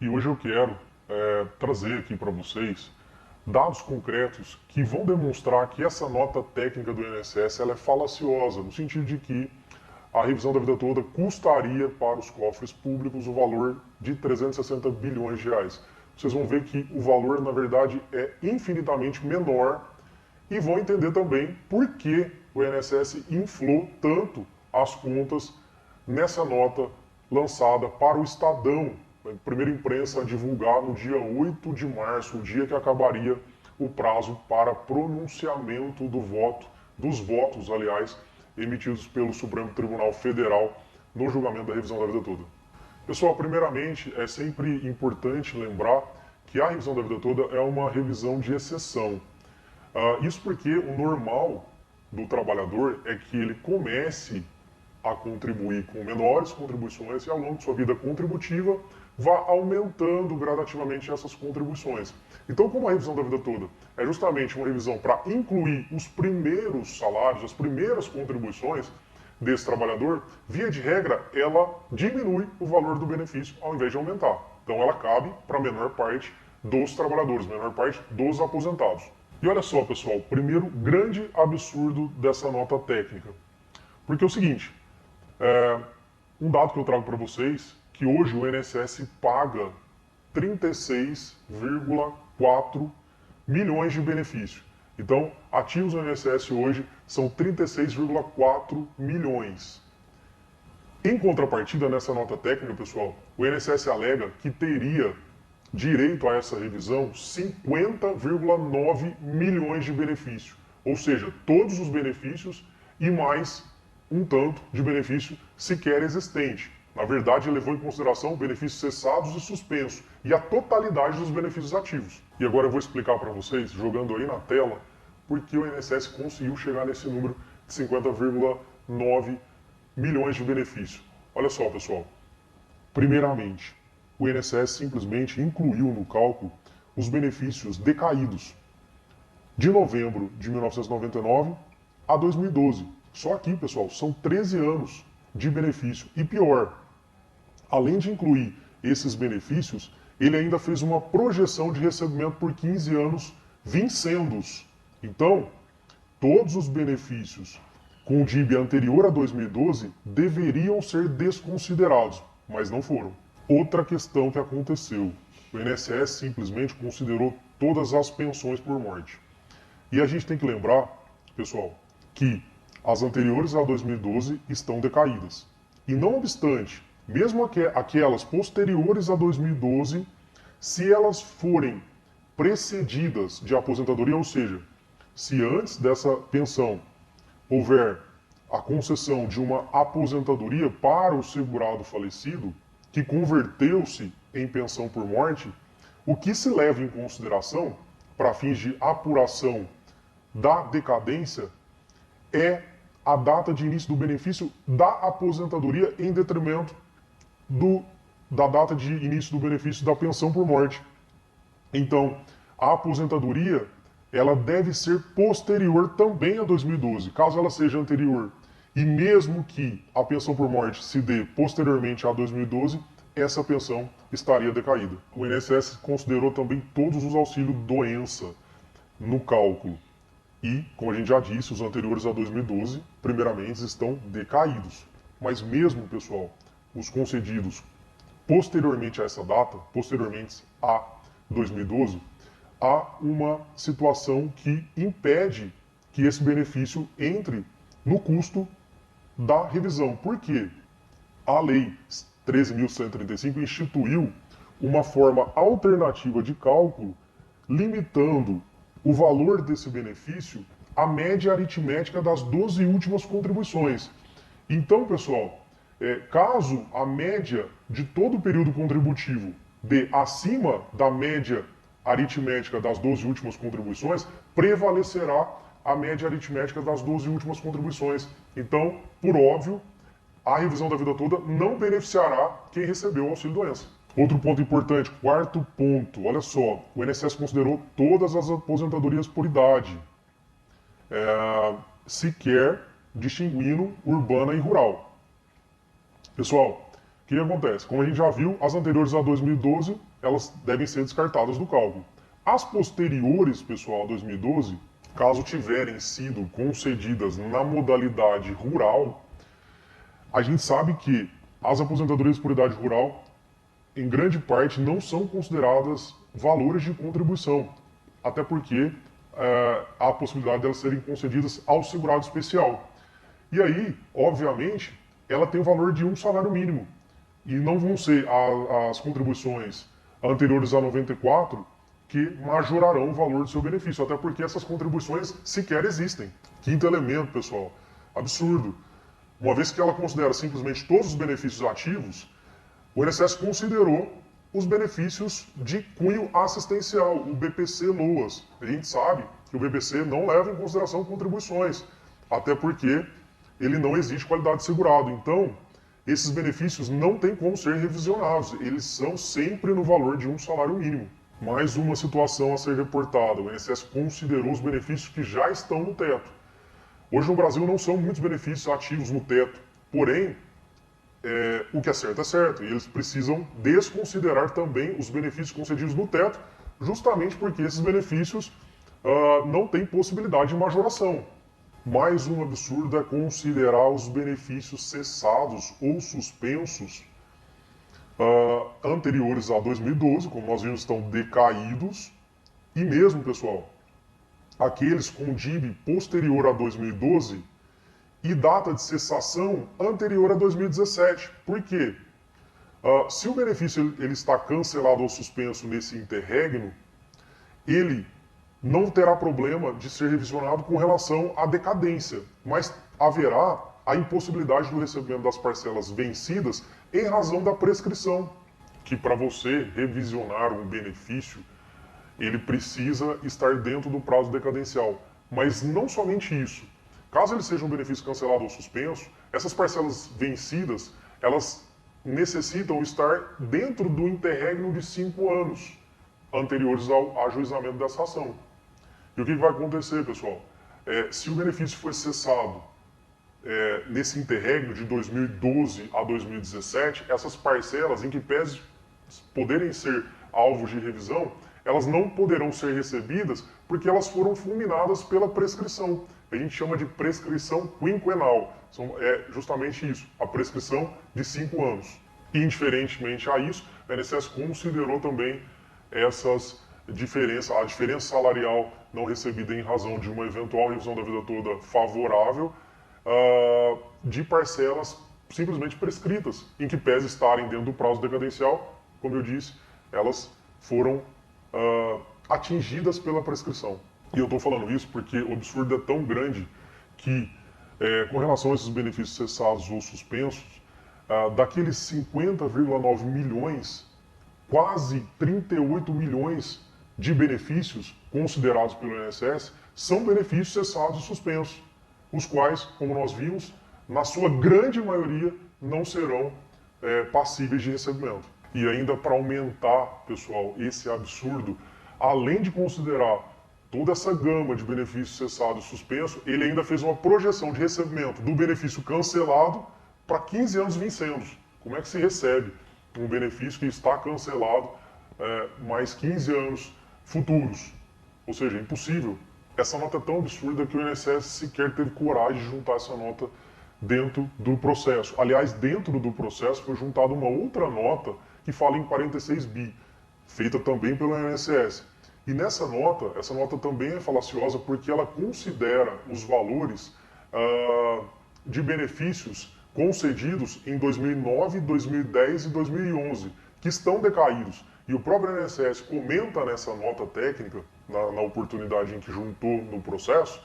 E hoje eu quero trazer aqui para vocês dados concretos que vão demonstrar que essa nota técnica do INSS ela é falaciosa, no sentido de que a revisão da vida toda custaria para os cofres públicos o valor de 360 bilhões de reais. Vocês vão ver que o valor, na verdade, é infinitamente menor e vão entender também por que o INSS inflou tanto as contas nessa nota lançada para o Estadão, a primeira imprensa a divulgar no dia 8 de março, o dia que acabaria o prazo para pronunciamento dos votos, aliás, emitidos pelo Supremo Tribunal Federal no julgamento da revisão da vida toda. Pessoal, primeiramente, é sempre importante lembrar que a revisão da vida toda é uma revisão de exceção. Isso porque o normal do trabalhador é que ele comece a contribuir com menores contribuições e ao longo de sua vida contributiva vá aumentando gradativamente essas contribuições. Então, como a revisão da vida toda é justamente uma revisão para incluir os primeiros salários, as primeiras contribuições desse trabalhador, via de regra, ela diminui o valor do benefício ao invés de aumentar. Então, ela cabe para a menor parte dos trabalhadores, menor parte dos aposentados. E olha só, pessoal, primeiro grande absurdo dessa nota técnica. Porque é o seguinte, um dado que eu trago para vocês, que hoje o INSS paga 36,4 milhões de benefício. Então, ativos do INSS hoje são 36,4 milhões. Em contrapartida, nessa nota técnica, pessoal, o INSS alega que teria direito a essa revisão 50,9 milhões de benefício. Ou seja, todos os benefícios e mais um tanto de benefício sequer existente. Na verdade, levou em consideração benefícios cessados e suspensos e a totalidade dos benefícios ativos. E agora eu vou explicar para vocês, jogando aí na tela, por que o INSS conseguiu chegar nesse número de 50,9 milhões de benefício. Olha só, pessoal. Primeiramente, o INSS simplesmente incluiu no cálculo os benefícios decaídos de novembro de 1999 a 2012. Só aqui, pessoal, são 13 anos de benefício. E pior, além de incluir esses benefícios, ele ainda fez uma projeção de recebimento por 15 anos vincendos. Então, todos os benefícios com o DIB anterior a 2012 deveriam ser desconsiderados, mas não foram. Outra questão que aconteceu, o INSS simplesmente considerou todas as pensões por morte. E a gente tem que lembrar, pessoal, que as anteriores a 2012 estão decaídas. E não obstante, mesmo aquelas posteriores a 2012, se elas forem precedidas de aposentadoria, ou seja, se antes dessa pensão houver a concessão de uma aposentadoria para o segurado falecido, que converteu-se em pensão por morte, o que se leva em consideração para fins de apuração da decadência é a data de início do benefício da aposentadoria em detrimento da data de início do benefício da pensão por morte. Então, a aposentadoria ela deve ser posterior também a 2012. Caso ela seja anterior e mesmo que a pensão por morte se dê posteriormente a 2012, essa pensão estaria decaída. O INSS considerou também todos os auxílios doença no cálculo. E, como a gente já disse, os anteriores a 2012, primeiramente, estão decaídos. Mas mesmo, pessoal, os concedidos posteriormente a essa data, posteriormente a 2012, há uma situação que impede que esse benefício entre no custo da revisão. Por quê? A Lei 13.135 instituiu uma forma alternativa de cálculo, limitando o valor desse benefício à média aritmética das 12 últimas contribuições. Então, pessoal, caso a média de todo o período contributivo dê acima da média aritmética das 12 últimas contribuições, prevalecerá a média aritmética das 12 últimas contribuições. Então, por óbvio, a revisão da vida toda não beneficiará quem recebeu o auxílio-doença. Outro ponto importante, quarto ponto, olha só, o INSS considerou todas as aposentadorias por idade, sequer distinguindo urbana e rural. Pessoal, que acontece? Como a gente já viu, as anteriores a 2012, elas devem ser descartadas do cálculo. As posteriores, pessoal, a 2012, caso tiverem sido concedidas na modalidade rural, a gente sabe que as aposentadorias por idade rural, em grande parte, não são consideradas valores de contribuição, até porque há a possibilidade de elas serem concedidas ao segurado especial. E aí, obviamente, ela tem o valor de um salário mínimo. E não vão ser as contribuições anteriores a 94 que majorarão o valor do seu benefício, até porque essas contribuições sequer existem. Quinto elemento, pessoal, absurdo. Uma vez que ela considera simplesmente todos os benefícios ativos, o INSS considerou os benefícios de cunho assistencial, o BPC-LOAS. A gente sabe que o BPC não leva em consideração contribuições, até porque ele não exige qualidade de segurado. Então, esses benefícios não têm como ser revisionados, eles são sempre no valor de um salário mínimo. Mais uma situação a ser reportada, o INSS considerou os benefícios que já estão no teto. Hoje no Brasil não são muitos benefícios ativos no teto, porém, o que é certo, e eles precisam desconsiderar também os benefícios concedidos no teto, justamente porque esses benefícios não têm possibilidade de majoração. Mais um absurdo é considerar os benefícios cessados ou suspensos anteriores a 2012, como nós vimos, estão decaídos, e mesmo, pessoal, aqueles com DIB posterior a 2012 e data de cessação anterior a 2017. Por quê? Se o benefício ele está cancelado ou suspenso nesse interregno, ele não terá problema de ser revisionado com relação à decadência, mas haverá a impossibilidade do recebimento das parcelas vencidas em razão da prescrição, que para você revisionar um benefício, ele precisa estar dentro do prazo decadencial. Mas não somente isso. Caso ele seja um benefício cancelado ou suspenso, essas parcelas vencidas, elas necessitam estar dentro do interregno de 5 anos anteriores ao ajuizamento dessa ação. E o que vai acontecer, pessoal? Se o benefício foi cessado nesse interregno de 2012 a 2017, essas parcelas, em que pese poderem ser alvos de revisão, elas não poderão ser recebidas porque elas foram fulminadas pela prescrição. A gente chama de prescrição quinquenal. É justamente isso, a prescrição de 5 anos. Indiferentemente a isso, a INSS considerou também essas diferenças, a diferença salarial não recebida em razão de uma eventual revisão da vida toda favorável, de parcelas simplesmente prescritas, em que pese estarem dentro do prazo decadencial, como eu disse, elas foram atingidas pela prescrição. E eu estou falando isso porque o absurdo é tão grande que, com relação a esses benefícios cessados ou suspensos, daqueles 50,9 milhões, quase 38 milhões de benefícios considerados pelo INSS são benefícios cessados e suspensos, os quais, como nós vimos, na sua grande maioria não serão passíveis de recebimento. E ainda para aumentar, pessoal, esse absurdo, além de considerar toda essa gama de benefícios cessados e suspensos, ele ainda fez uma projeção de recebimento do benefício cancelado para 15 anos vincendos. Como é que se recebe um benefício que está cancelado mais 15 anos futuros? Ou seja, é impossível. Essa nota é tão absurda que o INSS sequer teve coragem de juntar essa nota dentro do processo. Aliás, dentro do processo foi juntada uma outra nota que fala em 46 bi, feita também pelo INSS. E nessa nota, essa nota também é falaciosa porque ela considera os valores de benefícios concedidos em 2009, 2010 e 2011, que estão decaídos. E o próprio INSS comenta nessa nota técnica, na oportunidade em que juntou no processo,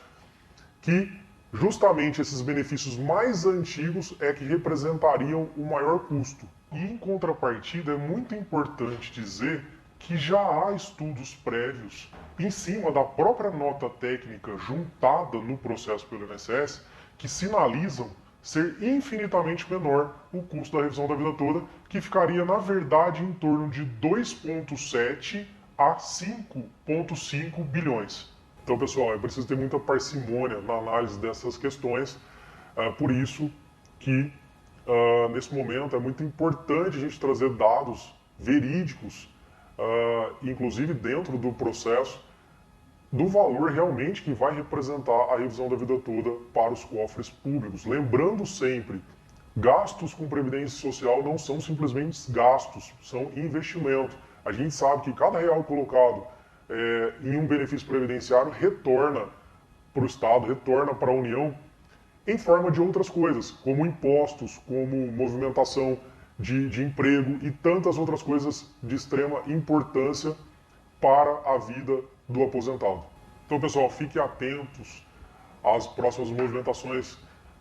que justamente esses benefícios mais antigos é que representariam o maior custo. E em contrapartida, é muito importante dizer que já há estudos prévios em cima da própria nota técnica juntada no processo pelo INSS que sinalizam ser infinitamente menor o custo da revisão da vida toda, que ficaria, na verdade, em torno de 2,7 a 5,5 bilhões. Então, pessoal, é preciso ter muita parcimônia na análise dessas questões, por isso que nesse momento é muito importante a gente trazer dados verídicos, inclusive dentro do processo, do valor realmente que vai representar a revisão da vida toda para os cofres públicos. Lembrando sempre, gastos com previdência social não são simplesmente gastos, são investimento. A gente sabe que cada real colocado em um benefício previdenciário retorna para o Estado, retorna para a União em forma de outras coisas, como impostos, como movimentação de emprego e tantas outras coisas de extrema importância para a vida do aposentado. Então, pessoal, fiquem atentos às próximas movimentações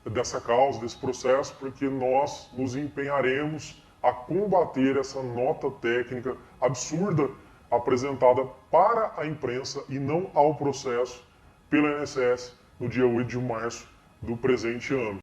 dessa causa, desse processo, porque nós nos empenharemos a combater essa nota técnica absurda apresentada para a imprensa e não ao processo pela INSS no dia 8 de março do presente ano.